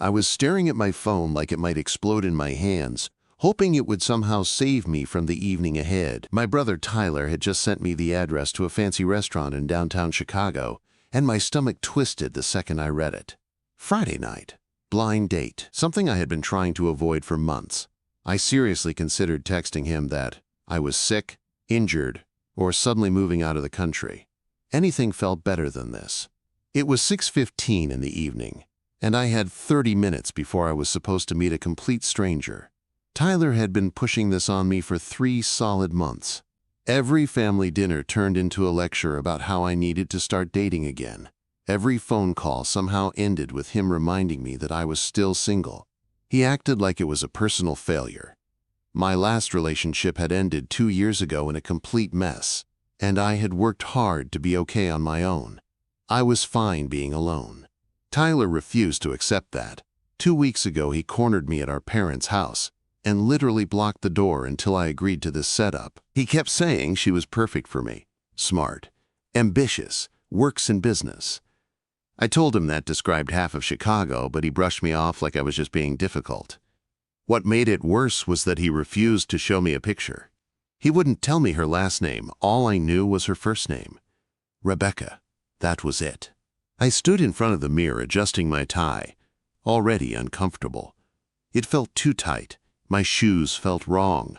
I was staring at my phone like it might explode in my hands, hoping it would somehow save me from the evening ahead. My brother Tyler had just sent me the address to a fancy restaurant in downtown Chicago, and my stomach twisted the second I read it. Friday night. Blind date. Something I had been trying to avoid for months. I seriously considered texting him that I was sick, injured, or suddenly moving out of the country. Anything felt better than this. It was 6:15 in the evening, and I had 30 minutes before I was supposed to meet a complete stranger. Tyler had been pushing this on me for 3 solid months. Every family dinner turned into a lecture about how I needed to start dating again. Every phone call somehow ended with him reminding me that I was still single. He acted like it was a personal failure. My last relationship had ended 2 years ago in a complete mess, and I had worked hard to be okay on my own. I was fine being alone. Tyler refused to accept that. 2 weeks ago, he cornered me at our parents' house and literally blocked the door until I agreed to this setup. He kept saying she was perfect for me. Smart, ambitious, works in business. I told him that described half of Chicago, but he brushed me off like I was just being difficult. What made it worse was that he refused to show me a picture. He wouldn't tell me her last name. All I knew was her first name. Rebecca. That was it. I stood in front of the mirror adjusting my tie, already uncomfortable. It felt too tight. My shoes felt wrong.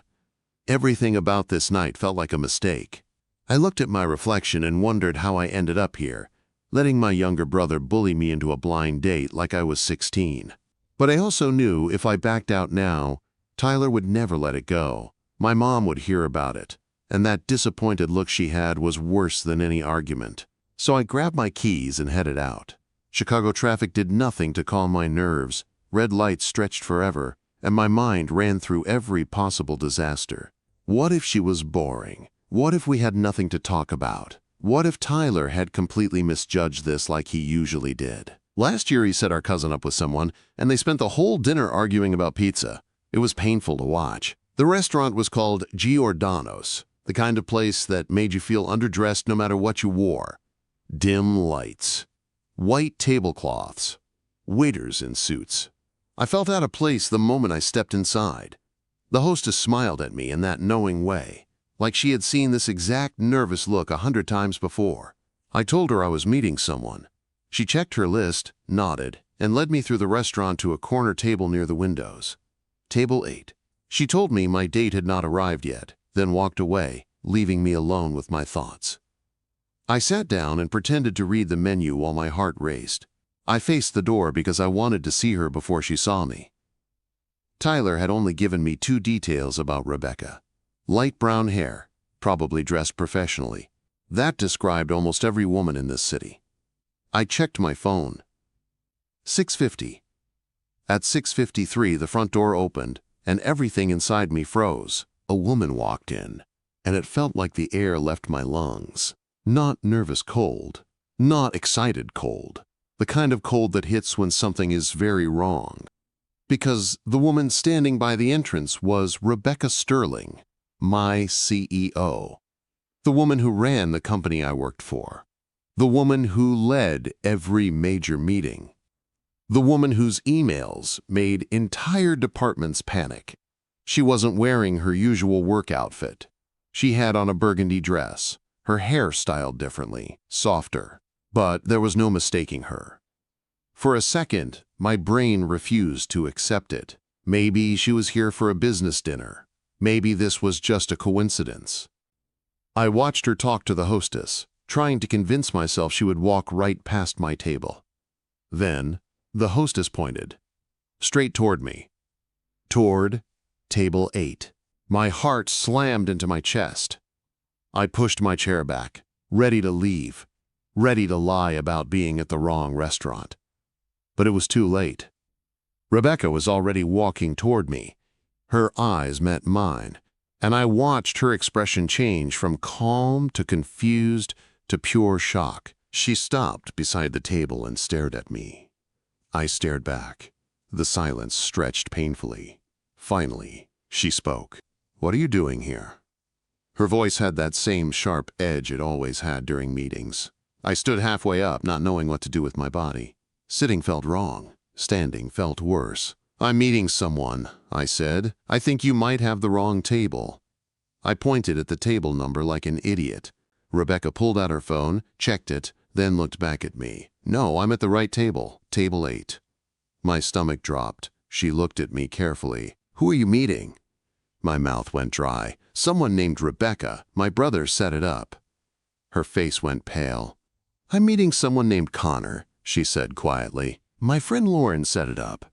Everything about this night felt like a mistake. I looked at my reflection and wondered how I ended up here, letting my younger brother bully me into a blind date like I was 16. But I also knew if I backed out now, Tyler would never let it go. My mom would hear about it, and that disappointed look she had was worse than any argument. So I grabbed my keys and headed out. Chicago traffic did nothing to calm my nerves. Red lights stretched forever, and my mind ran through every possible disaster. What if she was boring? What if we had nothing to talk about? What if Tyler had completely misjudged this like he usually did? Last year he set our cousin up with someone, and they spent the whole dinner arguing about pizza. It was painful to watch. The restaurant was called Giordano's, the kind of place that made you feel underdressed no matter what you wore. Dim lights, white tablecloths, waiters in suits. I felt out of place the moment I stepped inside. The hostess smiled at me in that knowing way, like she had seen this exact nervous look 100 times before. I told her I was meeting someone. She checked her list, nodded, and led me through the restaurant to a corner table near the windows. Table 8. She told me my date had not arrived yet, then walked away, leaving me alone with my thoughts. I sat down and pretended to read the menu while my heart raced. I faced the door because I wanted to see her before she saw me. Tyler had only given me 2 details about Rebecca. Light brown hair, probably dressed professionally. That described almost every woman in this city. I checked my phone. 6:50. At 6:53, the front door opened, and everything inside me froze. A woman walked in, and it felt like the air left my lungs. Not nervous cold, not excited cold, the kind of cold that hits when something is very wrong. Because the woman standing by the entrance was Rebecca Sterling, my CEO. The woman who ran the company I worked for. The woman who led every major meeting. The woman whose emails made entire departments panic. She wasn't wearing her usual work outfit. She had on a burgundy dress, her hair styled differently, softer, but there was no mistaking her. For a second, my brain refused to accept it. Maybe she was here for a business dinner. Maybe this was just a coincidence. I watched her talk to the hostess, trying to convince myself she would walk right past my table. Then, the hostess pointed, straight toward me. Toward table 8. My heart slammed into my chest. I pushed my chair back, ready to leave, ready to lie about being at the wrong restaurant. But it was too late. Rebecca was already walking toward me. Her eyes met mine, and I watched her expression change from calm to confused to pure shock. She stopped beside the table and stared at me. I stared back. The silence stretched painfully. Finally, she spoke. "What are you doing here?" Her voice had that same sharp edge it always had during meetings. I stood halfway up, not knowing what to do with my body. Sitting felt wrong. Standing felt worse. "I'm meeting someone," I said. "I think you might have the wrong table." I pointed at the table number like an idiot. Rebecca pulled out her phone, checked it, then looked back at me. "No, I'm at the right table. Table 8. My stomach dropped. She looked at me carefully. "Who are you meeting?" My mouth went dry. "Someone named Rebecca. My brother set it up." Her face went pale. "I'm meeting someone named Connor," she said quietly. "My friend Lauren set it up."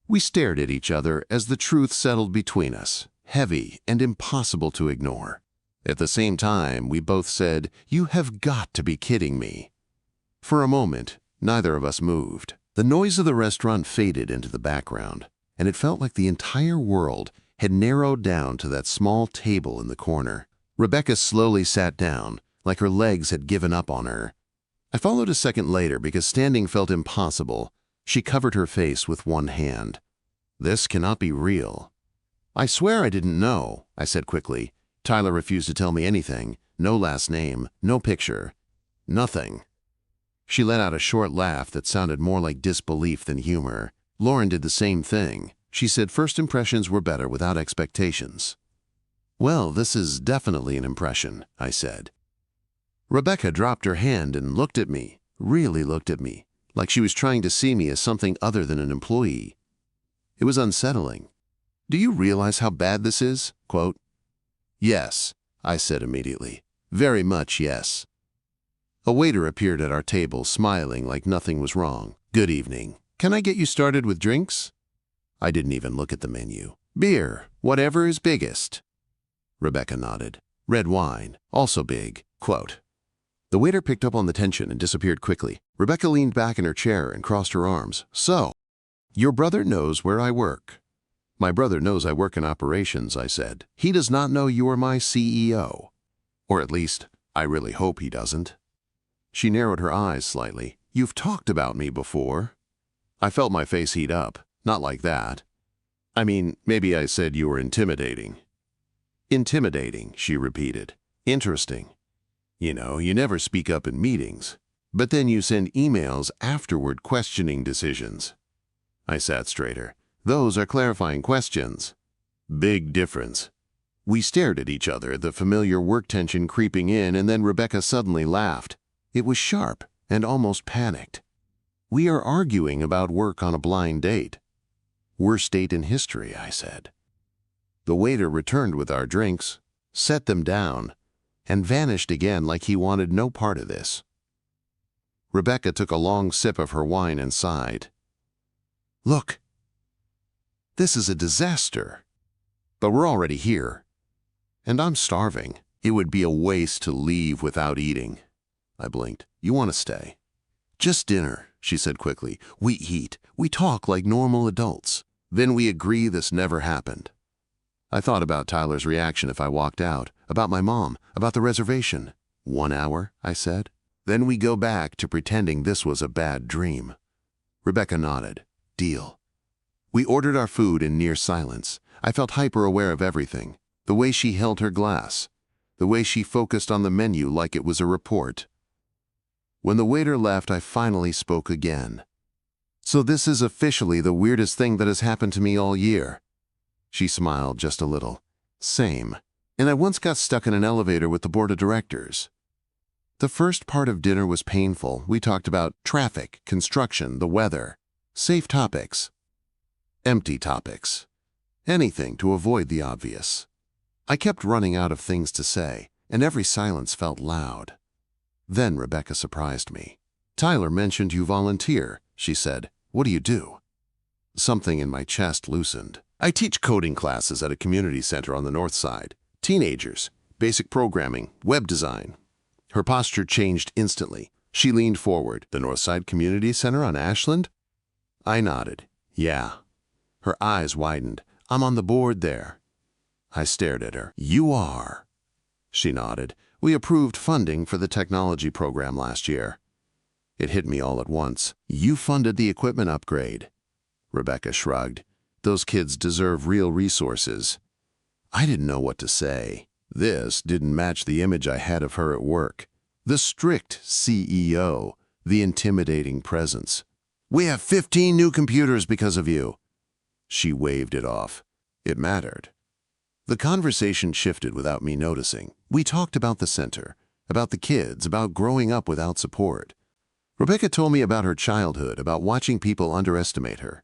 We stared at each other as the truth settled between us, heavy and impossible to ignore. At the same time, we both said, "You have got to be kidding me." For a moment, neither of us moved. The noise of the restaurant faded into the background, and it felt like the entire world had narrowed down to that small table in the corner. Rebecca slowly sat down, like her legs had given up on her. I followed a second later because standing felt impossible. She covered her face with one hand. "This cannot be real." "I swear I didn't know," I said quickly. Tyler refused to tell me anything. No last name, no picture, nothing. She let out a short laugh that sounded more like disbelief than humor. Lauren did the same thing. She said first impressions were better without expectations. "Well, this is definitely an impression," I said. Rebecca dropped her hand and looked at me, really looked at me, like she was trying to see me as something other than an employee. It was unsettling. "Do you realize how bad this is?" Quote. "Yes," I said immediately. "Very much yes." A waiter appeared at our table, smiling like nothing was wrong. "Good evening. Can I get you started with drinks?" I didn't even look at the menu. "Beer, whatever is biggest." Rebecca nodded. "Red wine, also big." Quote. The waiter picked up on the tension and disappeared quickly. Rebecca leaned back in her chair and crossed her arms. "So, your brother knows where I work." "My brother knows I work in operations," I said. "He does not know you are my CEO. Or at least, I really hope he doesn't." She narrowed her eyes slightly. "You've talked about me before." I felt my face heat up. "Not like that. I mean, maybe I said you were intimidating." "Intimidating," she repeated. "Interesting. You know, you never speak up in meetings, but then you send emails afterward questioning decisions." I sat straighter. "Those are clarifying questions." "Big difference." We stared at each other, the familiar work tension creeping in, and then Rebecca suddenly laughed. It was sharp and almost panicked. "We are arguing about work on a blind date." "Worst date in history," I said. The waiter returned with our drinks, set them down, and vanished again like he wanted no part of this. Rebecca took a long sip of her wine and sighed. "Look, this is a disaster. But we're already here. And I'm starving. It would be a waste to leave without eating." I blinked. "You want to stay?" "Just dinner," she said quickly. "We eat. We talk like normal adults. Then we agree this never happened." I thought about Tyler's reaction if I walked out, about my mom, about the reservation. 1 hour, I said. Then we go back to pretending this was a bad dream. Rebecca nodded. "Deal." We ordered our food in near silence. I felt hyper-aware of everything. The way she held her glass. The way she focused on the menu like it was a report. When the waiter left, I finally spoke again. "So this is officially the weirdest thing that has happened to me all year." She smiled just a little. "Same. And I once got stuck in an elevator with the board of directors." The first part of dinner was painful. We talked about traffic, construction, the weather. Safe topics. Empty topics. Anything to avoid the obvious. I kept running out of things to say, and every silence felt loud. Then Rebecca surprised me. "Tyler mentioned you volunteer," she said. "What do you do?" Something in my chest loosened. "I teach coding classes at a community center on the north side. Teenagers, basic programming, web design." Her posture changed instantly. She leaned forward. "The Northside Community Center on Ashland?" I nodded. "Yeah." Her eyes widened. "I'm on the board there." I stared at her. "You are?" She nodded. "We approved funding for the technology program last year." It hit me all at once. "You funded the equipment upgrade." Rebecca shrugged. "Those kids deserve real resources." I didn't know what to say. This didn't match the image I had of her at work. The strict CEO, the intimidating presence. We have 15 new computers because of you." She waved it off. It mattered. The conversation shifted without me noticing. We talked about the center, about the kids, about growing up without support. Rebecca told me about her childhood, about watching people underestimate her.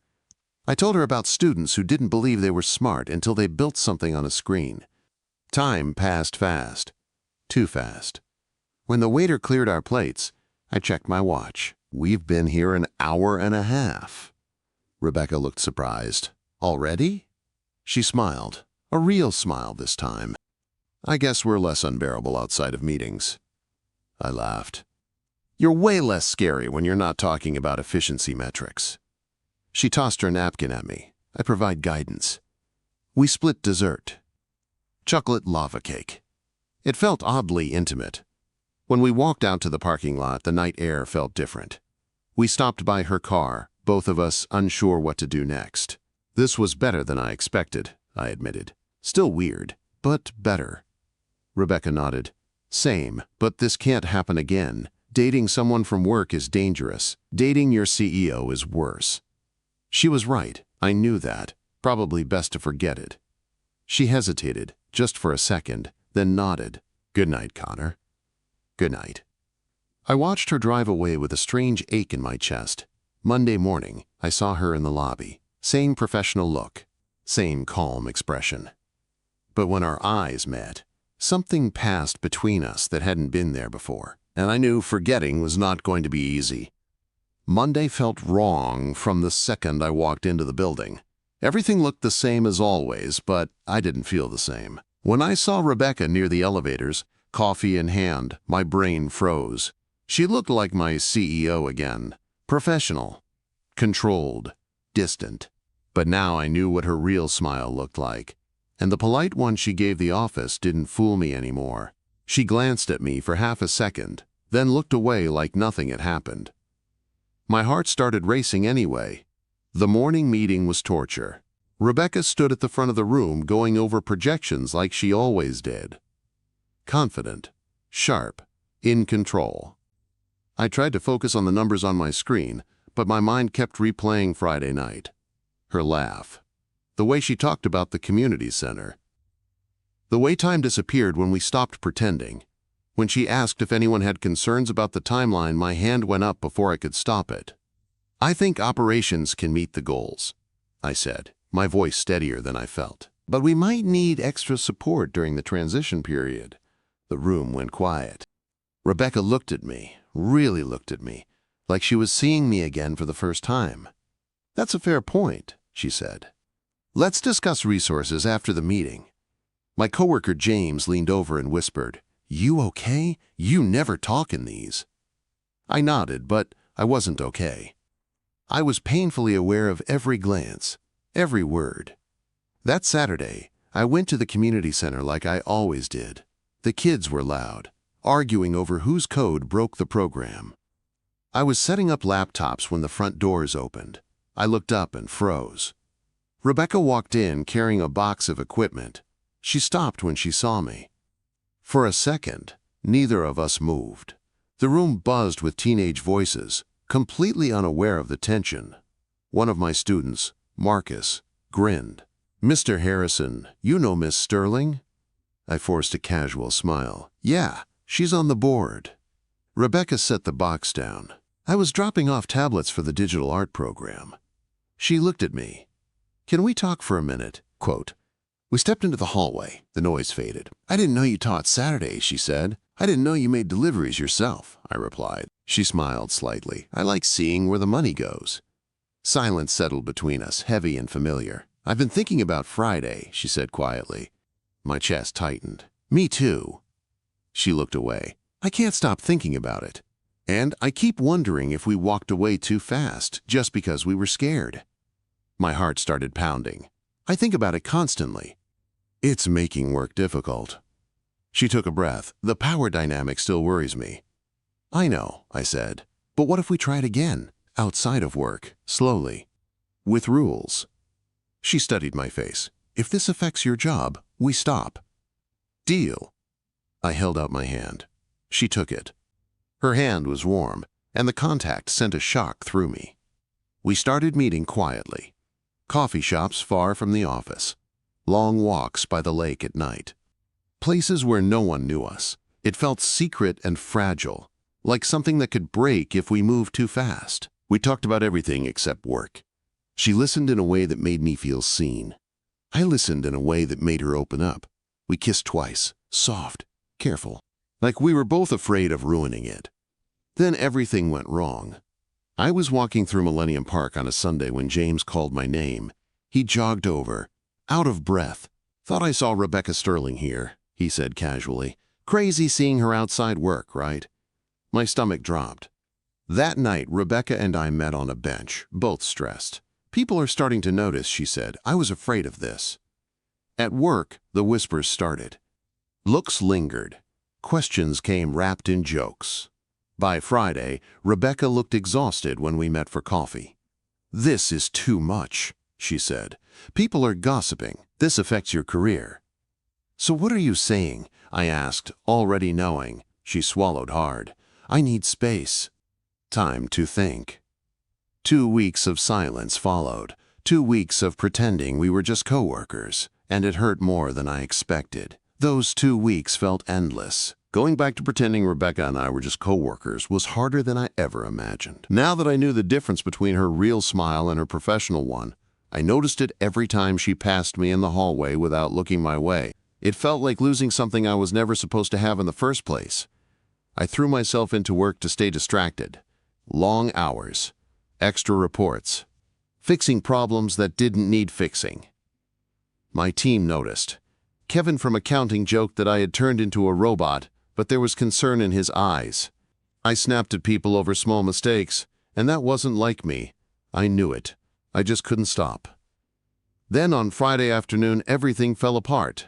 I told her about students who didn't believe they were smart until they built something on a screen. Time passed fast. Too fast. When the waiter cleared our plates, I checked my watch. "We've been here an hour and a half." Rebecca looked surprised. "Already?" She smiled. A real smile this time. "I guess we're less unbearable outside of meetings." I laughed. "You're way less scary when you're not talking about efficiency metrics." She tossed her napkin at me. I provide guidance. We split dessert. Chocolate lava cake. It felt oddly intimate. When we walked out to the parking lot, the night air felt different. We stopped by her car, both of us unsure what to do next. "This was better than I expected," I admitted. "Still weird, but better." Rebecca nodded. "Same, but this can't happen again. Dating someone from work is dangerous. Dating your CEO is worse." She was right. I knew that. Probably best to forget it. She hesitated, just for a second, then nodded. "Good night, Connor." "Good night." I watched her drive away with a strange ache in my chest. Monday morning, I saw her in the lobby. Same professional look. Same calm expression. But when our eyes met, something passed between us that hadn't been there before, and I knew forgetting was not going to be easy. Monday felt wrong from the second I walked into the building. Everything looked the same as always, but I didn't feel the same. When I saw Rebecca near the elevators, coffee in hand, my brain froze. She looked like my CEO again. Professional, controlled, distant. But now I knew what her real smile looked like. And the polite one she gave the office didn't fool me anymore. She glanced at me for half a second, then looked away like nothing had happened. My heart started racing anyway. The morning meeting was torture. Rebecca stood at the front of the room going over projections like she always did. Confident, sharp, in control. I tried to focus on the numbers on my screen, but my mind kept replaying Friday night. Her laugh. The way she talked about the community center. The way time disappeared when we stopped pretending. When she asked if anyone had concerns about the timeline, my hand went up before I could stop it. "I think operations can meet the goals," I said, my voice steadier than I felt. "But we might need extra support during the transition period." The room went quiet. Rebecca looked at me, really looked at me, like she was seeing me again for the first time. "That's a fair point," she said. "Let's discuss resources after the meeting." My coworker James leaned over and whispered, "You okay? You never talk in these." I nodded, but I wasn't okay. I was painfully aware of every glance, every word. That Saturday, I went to the community center like I always did. The kids were loud, arguing over whose code broke the program. I was setting up laptops when the front doors opened. I looked up and froze. Rebecca walked in carrying a box of equipment. She stopped when she saw me. For a second, neither of us moved. The room buzzed with teenage voices, completely unaware of the tension. One of my students, Marcus, grinned. "Mr. Harrison, you know Miss Sterling?" I forced a casual smile. "Yeah, she's on the board." Rebecca set the box down. "I was dropping off tablets for the digital art program." She looked at me. "Can we talk for a minute?" Quote. We stepped into the hallway. The noise faded. "I didn't know you taught Saturdays," she said. "I didn't know you made deliveries yourself," I replied. She smiled slightly. "I like seeing where the money goes." Silence settled between us, heavy and familiar. "I've been thinking about Friday," she said quietly. My chest tightened. "Me too." She looked away. "I can't stop thinking about it. And I keep wondering if we walked away too fast just because we were scared." My heart started pounding. "I think about it constantly. It's making work difficult." She took a breath. "The power dynamic still worries me." "I know," I said. "But what if we tried again, outside of work, slowly, with rules?" She studied my face. "If this affects your job, we stop." "Deal." I held out my hand. She took it. Her hand was warm, and the contact sent a shock through me. We started meeting quietly. Coffee shops far from the office. Long walks by the lake at night. Places where no one knew us. It felt secret and fragile, like something that could break if we moved too fast. We talked about everything except work. She listened in a way that made me feel seen. I listened in a way that made her open up. We kissed twice, soft, careful, like we were both afraid of ruining it. Then everything went wrong. I was walking through Millennium Park on a Sunday when James called my name. He jogged over, out of breath. "Thought I saw Rebecca Sterling here," he said casually. "Crazy seeing her outside work, right?" My stomach dropped. That night, Rebecca and I met on a bench, both stressed. "People are starting to notice," she said. "I was afraid of this." At work, the whispers started. Looks lingered. Questions came wrapped in jokes. By Friday, Rebecca looked exhausted when we met for coffee. "This is too much," she said. "People are gossiping. This affects your career." "So what are you saying?" I asked, already knowing. She swallowed hard. "I need space. Time to think." 2 weeks of silence followed. 2 weeks of pretending we were just coworkers, and it hurt more than I expected. Those 2 weeks felt endless. Going back to pretending Rebecca and I were just coworkers was harder than I ever imagined. Now that I knew the difference between her real smile and her professional one, I noticed it every time she passed me in the hallway without looking my way. It felt like losing something I was never supposed to have in the first place. I threw myself into work to stay distracted. Long hours, extra reports, fixing problems that didn't need fixing. My team noticed. Kevin from accounting joked that I had turned into a robot, but there was concern in his eyes. I snapped at people over small mistakes, and that wasn't like me. I knew it. I just couldn't stop. Then on Friday afternoon, everything fell apart.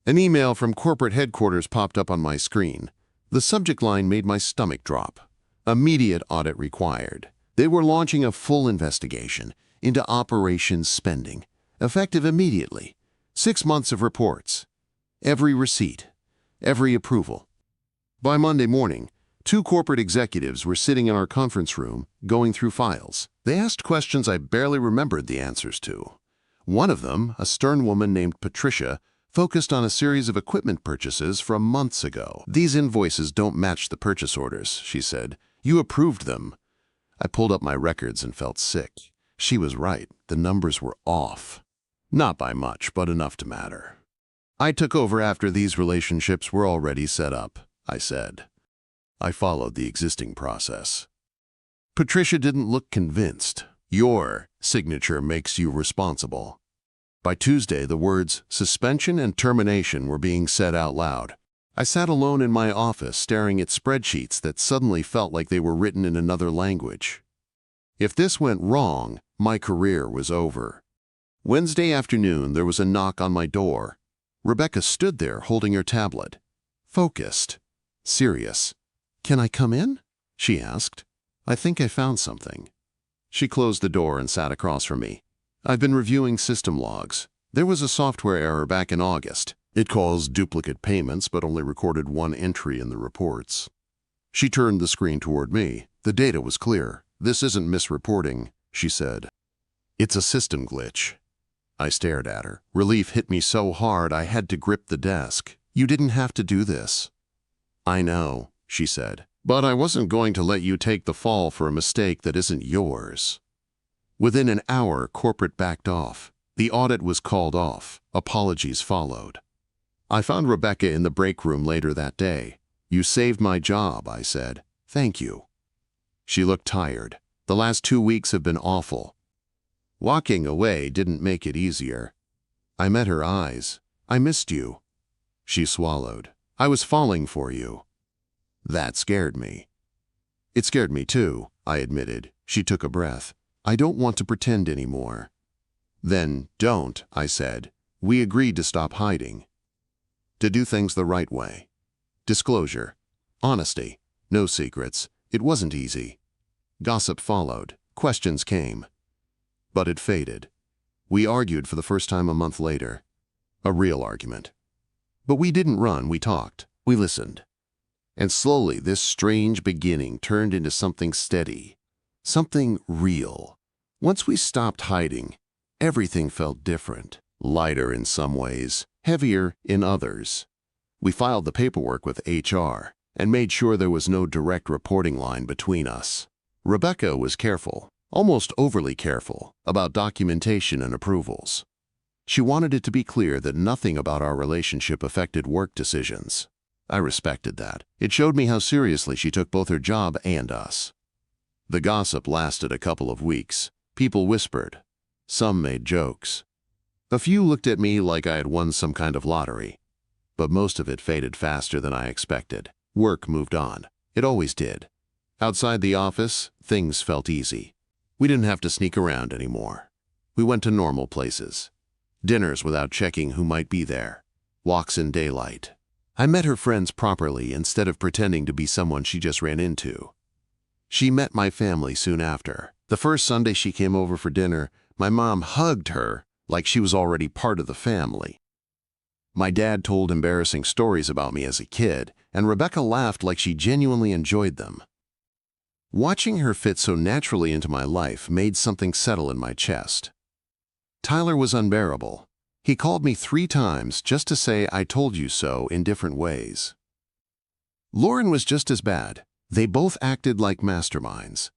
An email from corporate headquarters popped up on my screen. The subject line made my stomach drop. Immediate audit required. They were launching a full investigation into operations spending, effective immediately. 6 months of reports. Every receipt. Every approval. By Monday morning, 2 corporate executives were sitting in our conference room, going through files. They asked questions I barely remembered the answers to. One of them, a stern woman named Patricia, focused on a series of equipment purchases from months ago. "These invoices don't match the purchase orders," she said. "You approved them." I pulled up my records and felt sick. She was right. The numbers were off. Not by much, but enough to matter. "I took over after these relationships were already set up," I said. I followed the existing process. Patricia didn't look convinced. "Your signature makes you responsible." By Tuesday, the words suspension and termination were being said out loud. I sat alone in my office staring at spreadsheets that suddenly felt like they were written in another language. If this went wrong, my career was over. Wednesday afternoon, there was a knock on my door. Rebecca stood there holding her tablet. Focused. Serious. "Can I come in?" she asked. "I think I found something." She closed the door and sat across from me. "I've been reviewing system logs. There was a software error back in August. It caused duplicate payments but only recorded 1 entry in the reports." She turned the screen toward me. "The data was clear. This isn't misreporting," she said. "It's a system glitch." I stared at her. Relief hit me so hard I had to grip the desk. "You didn't have to do this." "I know," she said, "but I wasn't going to let you take the fall for a mistake that isn't yours." Within an hour, corporate backed off. The audit was called off. Apologies followed. I found Rebecca in the break room later that day. "You saved my job," I said. "Thank you." She looked tired. "The last 2 weeks have been awful." Walking away didn't make it easier. I met her eyes. "I missed you." She swallowed. "I was falling for you." That scared me. "It scared me too," I admitted. She took a breath. "I don't want to pretend anymore." "Then don't," I said. "We agreed to stop hiding. To do things the right way. Disclosure. Honesty. No secrets. It wasn't easy." Gossip followed. Questions came. But it faded. We argued for the first time a month later. A real argument. But we didn't run, we talked. We listened. And slowly this strange beginning turned into something steady. Something real. Once we stopped hiding, everything felt different, lighter in some ways, heavier in others. We filed the paperwork with HR and made sure there was no direct reporting line between us. Rebecca was careful, almost overly careful, about documentation and approvals. She wanted it to be clear that nothing about our relationship affected work decisions. I respected that. It showed me how seriously she took both her job and us. The gossip lasted a couple of weeks. People whispered. Some made jokes. A few looked at me like I had won some kind of lottery. But most of it faded faster than I expected. Work moved on. It always did. Outside the office, things felt easy. We didn't have to sneak around anymore. We went to normal places. Dinners without checking who might be there. Walks in daylight. I met her friends properly instead of pretending to be someone she just ran into. She met my family soon after. The first Sunday she came over for dinner, my mom hugged her like she was already part of the family. My dad told embarrassing stories about me as a kid, and Rebecca laughed like she genuinely enjoyed them. Watching her fit so naturally into my life made something settle in my chest. Tyler was unbearable. He called me 3 times just to say I told you so in different ways. Lauren was just as bad. They both acted like masterminds.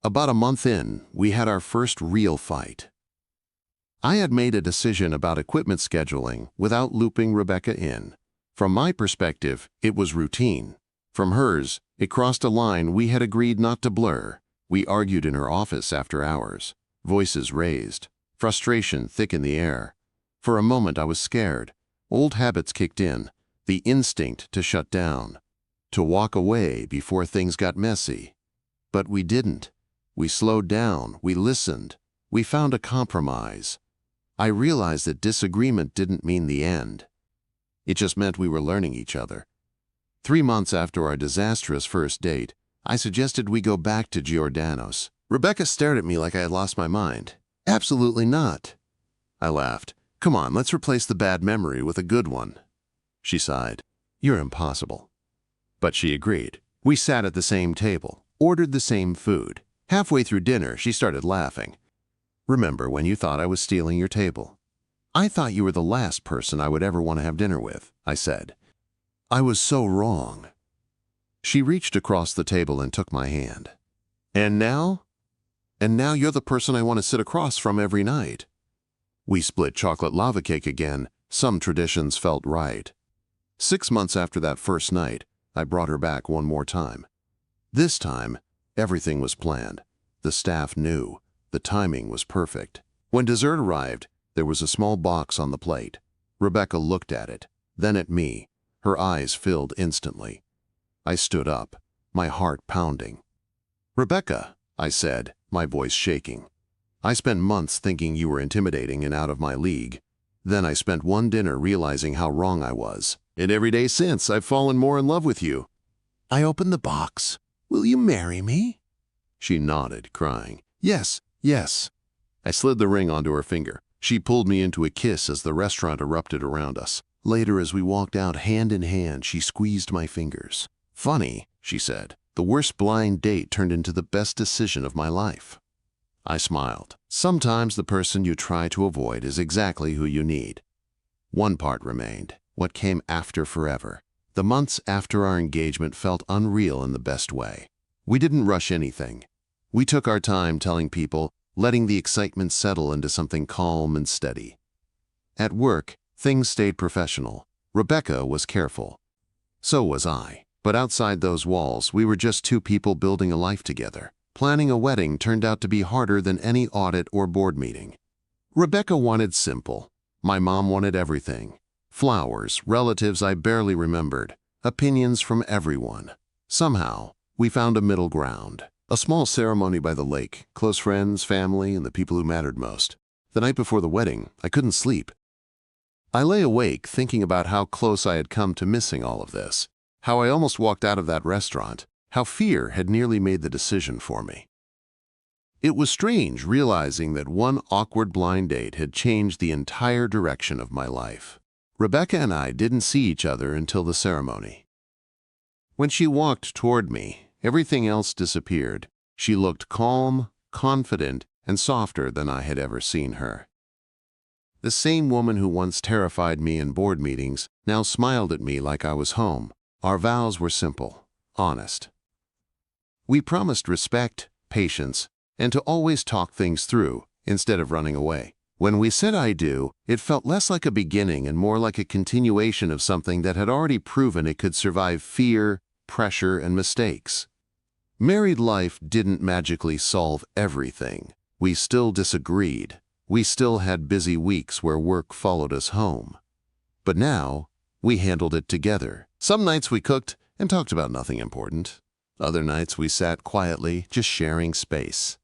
About a month in, we had our first real fight. I had made a decision about equipment scheduling without looping Rebecca in. From my perspective, it was routine. From hers, it crossed a line we had agreed not to blur. We argued in her office after hours, voices raised, frustration thick in the air. For a moment I was scared. Old habits kicked in, the instinct to shut down, to walk away before things got messy. But we didn't. We slowed down, we listened, we found a compromise. I realized that disagreement didn't mean the end. It just meant we were learning each other. 3 months after our disastrous first date, I suggested we go back to Giordano's. Rebecca stared at me like I had lost my mind. Absolutely not. I laughed. Come on, let's replace the bad memory with a good one. She sighed. You're impossible. But she agreed. We sat at the same table, ordered the same food. Halfway through dinner, she started laughing. Remember when you thought I was stealing your table? I thought you were the last person I would ever want to have dinner with, I said. I was so wrong. She reached across the table and took my hand. And now? And now you're the person I want to sit across from every night. We split chocolate lava cake again. Some traditions felt right. 6 months after that first night, I brought her back one more time. This time, everything was planned. The staff knew. The timing was perfect. When dessert arrived, there was a small box on the plate. Rebecca looked at it, then at me. Her eyes filled instantly. I stood up, my heart pounding. Rebecca, I said, my voice shaking. I spent months thinking you were intimidating and out of my league. Then I spent one dinner realizing how wrong I was. And every day since, I've fallen more in love with you. I opened the box. Will you marry me? She nodded, crying. Yes, yes. I slid the ring onto her finger. She pulled me into a kiss as the restaurant erupted around us. Later, as we walked out hand in hand, she squeezed my fingers. Funny, she said. The worst blind date turned into the best decision of my life. I smiled. Sometimes the person you try to avoid is exactly who you need. One part remained. What came after forever. The months after our engagement felt unreal in the best way. We didn't rush anything. We took our time telling people, letting the excitement settle into something calm and steady. At work, things stayed professional. Rebecca was careful. So was I. But outside those walls, we were just 2 people building a life together. Planning a wedding turned out to be harder than any audit or board meeting. Rebecca wanted simple. My mom wanted everything. Flowers, relatives I barely remembered, opinions from everyone. Somehow, we found a middle ground. A small ceremony by the lake, close friends, family, and the people who mattered most. The night before the wedding, I couldn't sleep. I lay awake thinking about how close I had come to missing all of this, how I almost walked out of that restaurant, how fear had nearly made the decision for me. It was strange realizing that one awkward blind date had changed the entire direction of my life. Rebecca and I didn't see each other until the ceremony. When she walked toward me, everything else disappeared. She looked calm, confident, and softer than I had ever seen her. The same woman who once terrified me in board meetings now smiled at me like I was home. Our vows were simple, honest. We promised respect, patience, and to always talk things through instead of running away. When we said I do, it felt less like a beginning and more like a continuation of something that had already proven it could survive fear, pressure, and mistakes. Married life didn't magically solve everything. We still disagreed. We still had busy weeks where work followed us home. But now, we handled it together. Some nights we cooked and talked about nothing important. Other nights we sat quietly, just sharing space.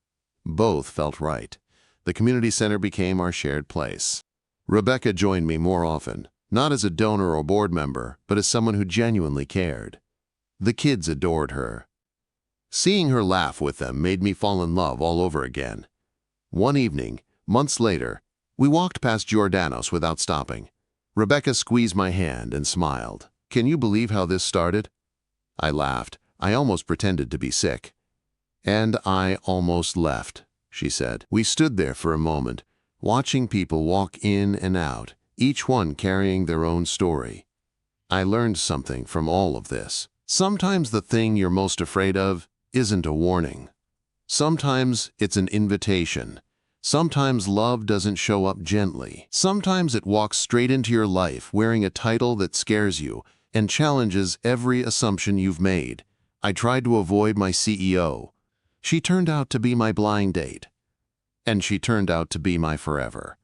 Both felt right. The community center became our shared place. Rebecca joined me more often, not as a donor or board member, but as someone who genuinely cared. The kids adored her. Seeing her laugh with them made me fall in love all over again. One evening, months later, we walked past Giordano's without stopping. Rebecca squeezed my hand and smiled. "Can you believe how this started?" I laughed. I almost pretended to be sick. "And I almost left," she said. We stood there for a moment, watching people walk in and out, each one carrying their own story. I learned something from all of this. Sometimes the thing you're most afraid of isn't a warning. Sometimes it's an invitation. Sometimes love doesn't show up gently. Sometimes it walks straight into your life wearing a title that scares you and challenges every assumption you've made. I tried to avoid my CEO. She turned out to be my blind date. And she turned out to be my forever.